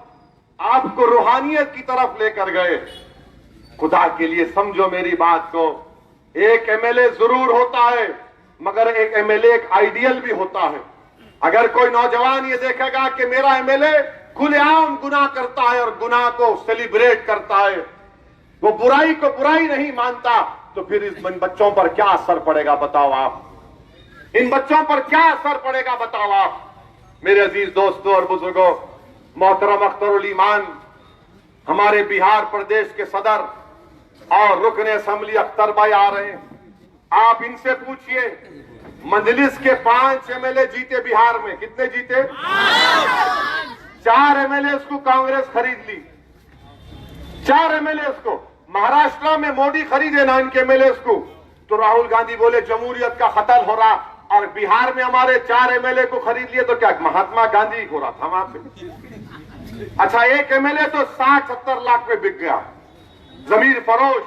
Speaker 3: आपको रूहानियत की तरफ लेकर गए। खुदा के लिए समझो मेरी बात को, एक एमएलए जरूर होता है, मगर एक एमएलए एक आइडियल भी होता है। अगर कोई नौजवान ये देखेगा कि मेरा एमएलए खुलेआम गुनाह करता है और गुनाह को सेलिब्रेट करता है, वो बुराई को बुराई नहीं मानता, तो फिर इन बच्चों पर क्या असर पड़ेगा बताओ आप? इन बच्चों पर क्या असर पड़ेगा बताओ आप? मेरे अजीज दोस्तों और बुजुर्गों, मोहतरम अख्तरुल ईमान हमारे बिहार प्रदेश के सदर और रुकने असेंबली अख्तर भाई आ रहे हैं। आप इनसे पूछिए, मजलिस के 5 एमएलए जीते बिहार में, कितने जीते? 4 एमएलए को कांग्रेस खरीद ली, 4 एमएलए को। महाराष्ट्र में मोदी खरीदे ना इनके एमएलए को, तो राहुल गांधी बोले जमहूरियत का खतल हो रहा, और बिहार में हमारे 4 एमएलए को खरीद लिए, तो क्या महात्मा गांधी हो रहा था वहां पे? अच्छा, एक एमएलए तो 60-70 लाख में बिक गया, जमीर फरोश।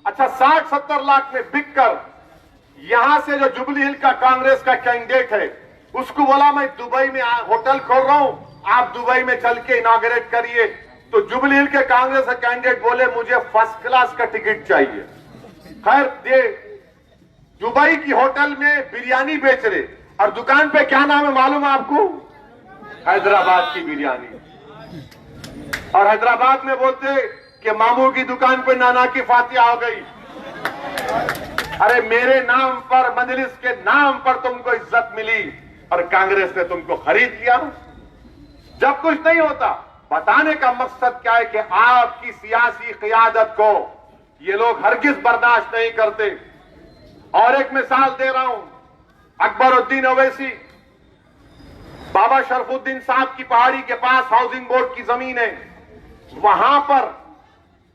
Speaker 3: अच्छा, 60-70 लाख में बिक कर यहां से जो जुबली हिल का कांग्रेस का कैंडिडेट है, उसको बोला मैं दुबई में होटल खोल रहा हूं, आप दुबई में चल के इनॉग्रेट करिए। तो जुबली हिल के कांग्रेस का कैंडिडेट बोले मुझे फर्स्ट क्लास का टिकट चाहिए। खैर दे, दुबई की होटल में बिरयानी बेच रहे, और दुकान पे क्या नाम है मालूम है आपको? हैदराबाद की बिरयानी। और हैदराबाद में बोलते कि मामू की दुकान पे नाना की फातिहा हो गई। अरे मेरे नाम पर, मजलिस के नाम पर तुमको इज्जत मिली और कांग्रेस ने तुमको खरीद लिया। जब कुछ नहीं होता, बताने का मकसद क्या है कि आपकी सियासी क़ियादत को ये लोग हरगिज बर्दाश्त नहीं करते। और एक मिसाल दे रहा हूं, अकबरुद्दीन ओवैसी, बाबा शरफुद्दीन साहब की पहाड़ी के पास हाउसिंग बोर्ड की जमीन है, वहां पर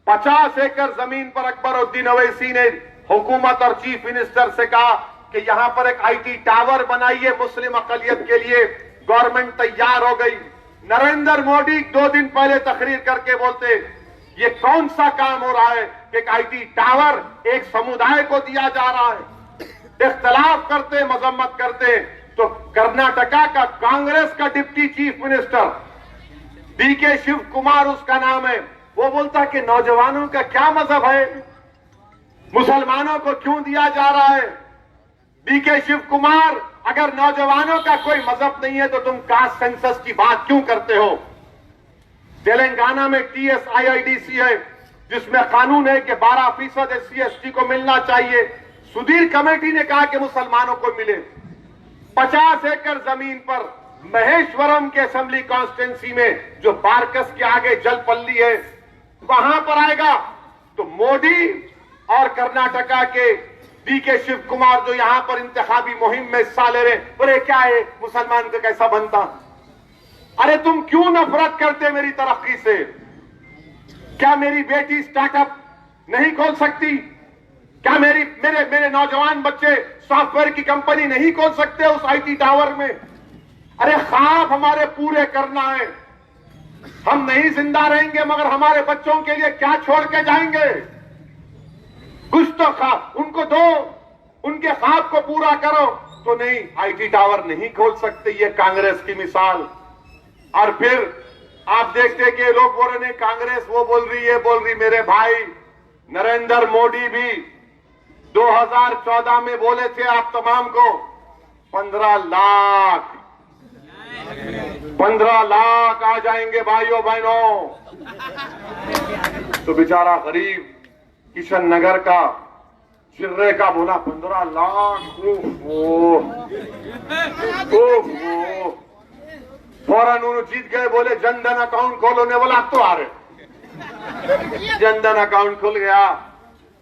Speaker 3: 50 एकड़ जमीन पर अकबरुद्दीन ओवैसी ने हुकूमत और चीफ मिनिस्टर से कहा कि यहां पर एक आईटी टावर बनाइए मुस्लिम अकलियत के लिए। गवर्नमेंट तैयार हो गई। नरेंद्र मोदी 2 दिन पहले तकरीर करके बोलते ये कौन सा काम हो रहा है कि एक आईटी टावर एक समुदाय को दिया जा रहा है। इख्तलाफ करते, मजम्मत करते, तो कर्नाटका का कांग्रेस का deputy chief minister D K Shivakumar उसका नाम है, वो बोलता कि नौजवानों का क्या मजहब है, मुसलमानों को क्यों दिया जा रहा है? डीके शिव कुमार, अगर नौजवानों का कोई मजहब नहीं है तो तुम कास्ट सेंसस की बात क्यों करते हो? तेलंगाना में TSIIDC है, जिसमें कानून है कि 12% SC/ST को मिलना चाहिए। सुधीर कमेटी ने कहा कि मुसलमानों को मिले। 50 एकड़ जमीन पर महेश्वरम के असेंबली कॉन्स्टिट्यूंसी में जो बारकस के आगे जलपल्ली है, वहां पर आएगा तो मोदी और कर्नाटका के डीके शिव कुमार जो यहां पर इंतखाबी मुहिम में हिस्सा ले रहे, बोले क्या है मुसलमान को कैसा बनता? अरे तुम क्यों नफरत करते मेरी तरक्की से? क्या मेरी बेटी स्टार्टअप नहीं खोल सकती? क्या मेरे नौजवान बच्चे सॉफ्टवेयर की कंपनी नहीं खोल सकते उस आईटी टावर में? अरे ख्वाब हमारे पूरे करना है। हम नहीं जिंदा रहेंगे मगर हमारे बच्चों के लिए क्या छोड़ के जाएंगे? कुछ तो ख्वाब उनको दो, उनके ख्वाब को पूरा करो। तो नहीं, आईटी टावर नहीं खोल सकते, ये कांग्रेस की मिसाल। और फिर आप देखते कि लोग बोल रहे हैं कांग्रेस वो बोल रही है, बोल रही। मेरे भाई नरेंद्र मोदी भी 2014 में बोले थे आप तमाम को 15 लाख आ जाएंगे भाइयों बहनों। तो बेचारा गरीब किशन नगर का चिर्रे का बोला 15 लाख। फौरन उन्होंने जीत गए, बोले जनधन अकाउंट खोलो ने, बोला अब तो आ रहे। जनधन अकाउंट खुल गया।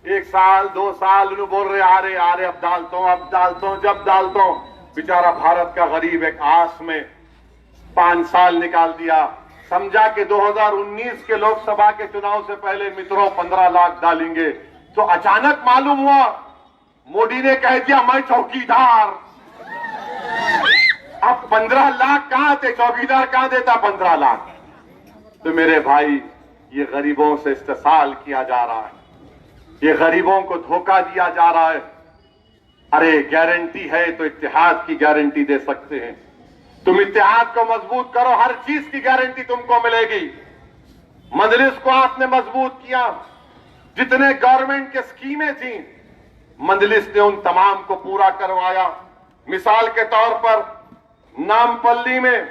Speaker 3: 1 साल 2 साल उन्होंने बोल रहे आ रहे अब डालता हूं, जब डालता हूं। बेचारा भारत का गरीब एक आस में 5 साल निकाल दिया। समझा कि 2019 के लोकसभा के चुनाव से पहले मित्रों 15 लाख डालेंगे, तो अचानक मालूम हुआ मोदी ने कह दिया मैं चौकीदार। अब 15 लाख कहां थे, चौकीदार कहां देता 15 लाख। तो मेरे भाई, ये गरीबों से इस्तेसाल किया जा रहा है, ये गरीबों को धोखा दिया जा रहा है। अरे गारंटी है तो इत्तेहाद की गारंटी दे सकते हैं। तुम इत्तेहाद को मजबूत करो, हर चीज की गारंटी तुमको मिलेगी। मजलिस को आपने मजबूत किया, जितने गवर्नमेंट के स्कीमें थी मजलिस ने उन तमाम को पूरा करवाया। मिसाल के तौर पर नामपल्ली में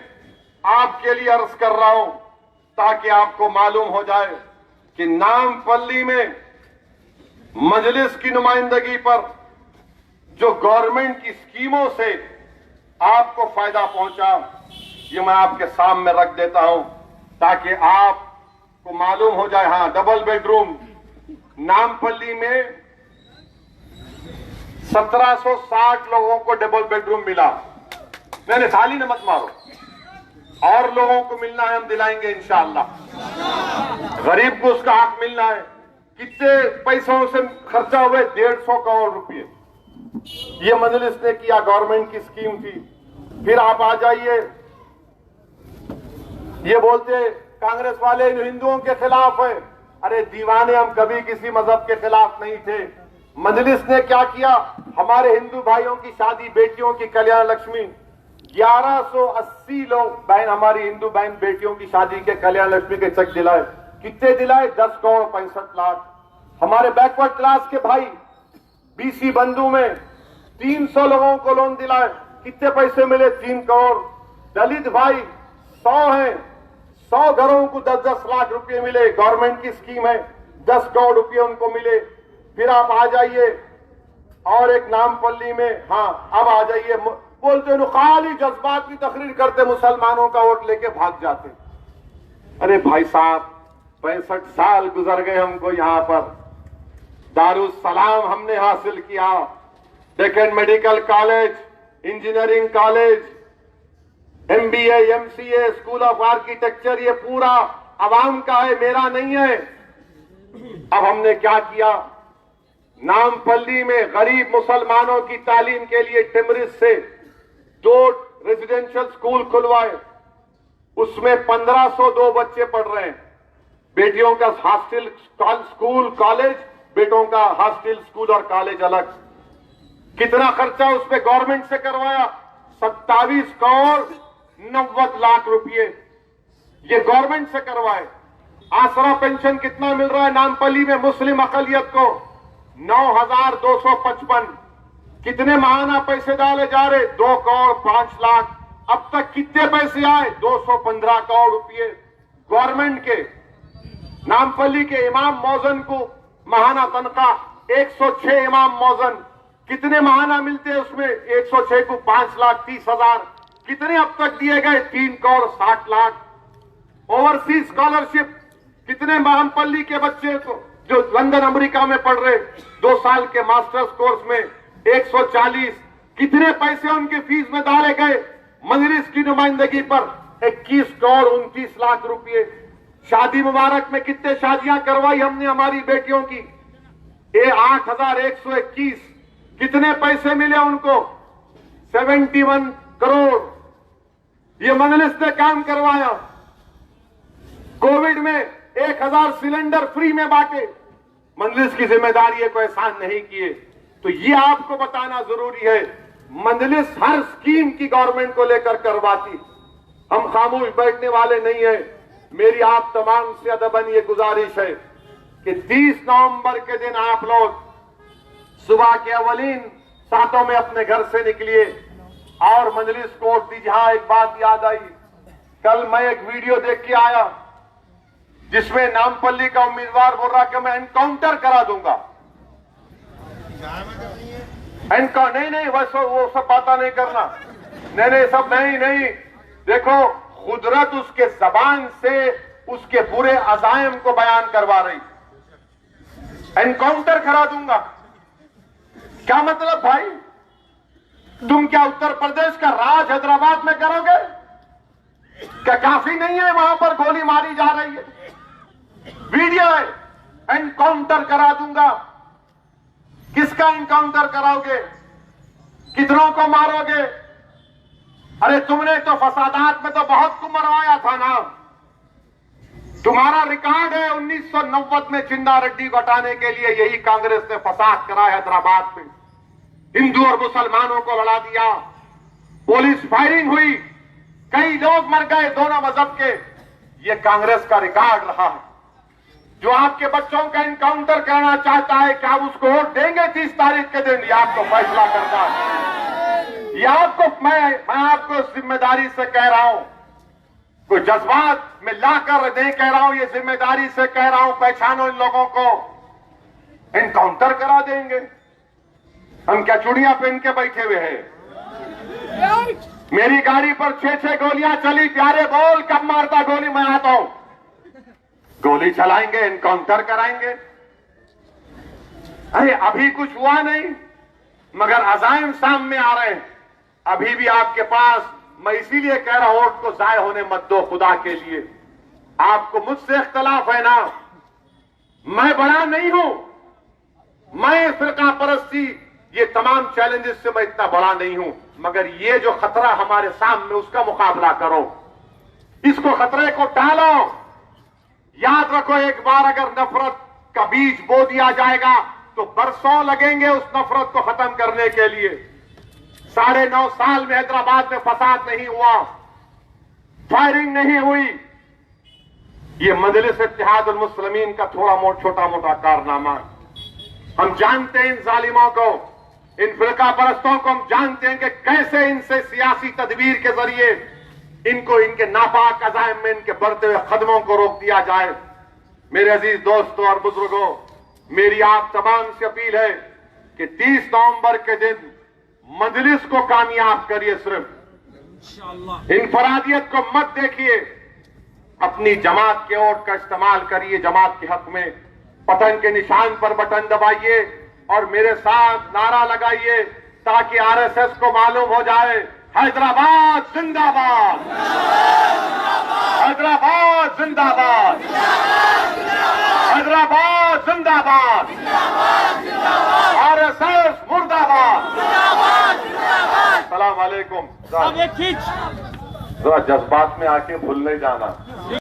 Speaker 3: आपके लिए अर्ज कर रहा हूं ताकि आपको मालूम हो जाए कि नामपल्ली में मजलिस की नुमाइंदगी पर जो गवर्नमेंट की स्कीमों से आपको फायदा पहुंचा, ये मैं आपके सामने रख देता हूं ताकि आपको मालूम हो जाए। हां, डबल बेडरूम नामपल्ली में 1760 लोगों को डबल बेडरूम मिला। मैंने थाली न मत मारो, और लोगों को मिलना है, हम दिलाएंगे इंशाअल्लाह। गरीब को उसका हक मिलना है। कितने पैसों से खर्चा हुए, 150 करोड़ रुपए ये मजलिस ने किया, गवर्नमेंट की स्कीम थी। फिर आप आ जाइए, ये बोलते कांग्रेस वाले हिंदुओं के खिलाफ है। अरे दीवाने, हम कभी किसी मजहब के खिलाफ नहीं थे। मजलिस ने क्या किया, हमारे हिंदू भाइयों की शादी, बेटियों की कल्याण लक्ष्मी 1180 लोग बहन, हमारी हिंदू बहन बेटियों की शादी के कल्याण लक्ष्मी के चेक दिलाए। कितने दिलाए, 10 करोड़ 65 लाख। हमारे बैकवर्ड क्लास के भाई बीसी बंधु में 300 लोगों को लोन दिलाए। कितने पैसे मिले, 3 करोड़। दलित भाई 100 हैं, 100 घरों को 10-10 लाख रुपए मिले। गवर्नमेंट की स्कीम है, 10 करोड़ रुपए उनको मिले। फिर आप आ जाइए और एक नामपल्ली में, हाँ अब आ जाइए, बोलते हैं खाली जज्बात की तकरीर करते, मुसलमानों का वोट लेके भाग जाते। अरे भाई साहब, 65 साल गुजर गए हमको यहां पर। दारुस सलाम हमने हासिल किया, Deccan medical college, engineering college, MBA, MCA, school of architecture, ये पूरा अवाम का है, मेरा नहीं है। अब हमने क्या किया, नामपल्ली में गरीब मुसलमानों की तालीम के लिए टिमरिस से 2 रेजिडेंशियल स्कूल खुलवाए। उसमें 1502 बच्चे पढ़ रहे हैं। बेटियों का हॉस्टल स्कूल कॉलेज, बेटों का हॉस्टल स्कूल और कॉलेज अलग। कितना खर्चा उस पर गवर्नमेंट से करवाया, 27 करोड़ 90 लाख रुपए ये गवर्नमेंट से करवाए। आसरा पेंशन कितना मिल रहा है नामपल्ली में मुस्लिम अकलियत को, 9255। कितने महाना पैसे डाले जा रहे, 2 करोड़ 5 लाख। अब तक कितने पैसे आए, 215 करोड़ रुपए गवर्नमेंट के। नामपल्ली के इमाम मौजन को महाना तनख्वाह 106 इमाम मौजन, कितने महाना मिलते हैं उसमें, 106 को 5,30,000। कितने अब तक दिए गए, 3 करोड़ 60 लाख। ओवरसीज स्कॉलरशिप कितने नामपल्ली के बच्चे को जो लंदन अमेरिका में पढ़ रहे 2 साल के मास्टर्स कोर्स में 140, कितने पैसे उनके फीस में डाले गए। मजलिस की नुमाइंदगी पर 21 करोड़ 29 लाख रुपए। शादी मुबारक में कितने शादियां करवाई हमने हमारी बेटियों की, 8,121। कितने पैसे मिले उनको, 71 करोड़। ये मजलिस ने काम करवाया। कोविड में 1000 सिलेंडर फ्री में बांटे, मजलिस की जिम्मेदारी है, कोई एहसान नहीं किए। तो ये आपको बताना जरूरी है, मजलिस हर स्कीम की गवर्नमेंट को लेकर करवाती। हम खामोश बैठने वाले नहीं है। मेरी आप तमाम से अदबन ये गुजारिश है कि 30 नवंबर के दिन आप लोग सुबह के अवलीन सातों में अपने घर से निकलिए और मजलिस को वोट दीजिए। हाँ, एक बात याद आई, कल मैं एक वीडियो देख के आया जिसमें नामपल्ली का उम्मीदवार बोल रहा कि मैं एनकाउंटर करा दूंगा। नहीं, वैसे वो सब बातें नहीं करना, नहीं, सब नहीं। देखो, कुदरत उसके जबान से उसके बुरे अजायम को बयान करवा रही। एनकाउंटर करा दूंगा, क्या मतलब भाई? तुम क्या उत्तर प्रदेश का राज हैदराबाद में करोगे? क्या काफी नहीं है वहां पर गोली मारी जा रही है? वीडियो है, एनकाउंटर करा दूंगा। किसका एनकाउंटर कराओगे? कितनों को मारोगे? अरे तुमने तो फसादात में तो बहुत को मरवाया था ना। तुम्हारा रिकॉर्ड है 1990 में चिन्ना रेड्डी को हटाने के लिए यही कांग्रेस ने फसाद कराया हैदराबाद में। हिंदू और मुसलमानों को लड़ा दिया, पुलिस फायरिंग हुई, कई लोग मर गए दोनों मजहब के। ये कांग्रेस का रिकॉर्ड रहा है। जो आपके बच्चों का एनकाउंटर करना चाहता है, क्या आप उसको वोट देंगे 30 तारीख के दिन? ये आपको फैसला करना है। ये आपको मैं आपको जिम्मेदारी से कह रहा हूं, कोई जज्बात में लाकर नहीं कह रहा हूं, ये जिम्मेदारी से कह रहा हूं। पहचानो इन लोगों को, एनकाउंटर करा देंगे। हम क्या चूड़ियां पहन के बैठे हुए हैं? मेरी गाड़ी पर 6-6 गोलियां चली। प्यारे बोल, कब मारता गोली? मैं आता हूं, गोली चलाएंगे, एनकाउंटर कराएंगे। अरे अभी कुछ हुआ नहीं, मगर अजाइम सामने आ रहे हैं। अभी भी आपके पास, मैं इसीलिए कह रहा हूं, वोट को जाय होने मत दो खुदा के लिए। आपको मुझसे इख्तलाफ है ना, मैं बड़ा नहीं हूं। मैं फिरका परस्ती, ये तमाम चैलेंजेस से मैं इतना बड़ा नहीं हूं, मगर ये जो खतरा हमारे सामने, उसका मुकाबला करो, इसको खतरे को टालो। याद रखो, एक बार अगर नफरत का बीज बो दिया जाएगा तो बरसों लगेंगे उस नफरत को खत्म करने के लिए। 9.5 साल में हैदराबाद में फसाद नहीं हुआ, फायरिंग नहीं हुई। ये मजलिस इत्तेहादुल मुस्लिमीन का छोटा मोटा कारनामा है। हम जानते हैं इन जालिमों को, इन फिरका परस्तों को हम जानते हैं कि कैसे इनसे सियासी तदबीर के जरिए इनको इनके नापाक अज़ाइम में इनके बढ़ते हुए कदमों को रोक दिया जाए। मेरे अजीज दोस्तों और बुजुर्गों, मेरी आप तमाम से अपील है कि 30 नवंबर के दिन मजलिस को कामयाब करिए। सिर्फ इनफरादियत को मत देखिए, अपनी जमात के वोट का इस्तेमाल करिए। जमात के हक में पतन के निशान पर बटन दबाइए और मेरे साथ नारा लगाइए, ताकि आरएसएस को मालूम हो जाए, हैदराबाद जिंदाबाद, हैदराबाद जिंदाबाद, हैदराबाद जिंदाबाद, आरएसएस मुर्दाबाद। सलाम वालेकुम। जरा जज्बात में आके भूल नहीं जाना।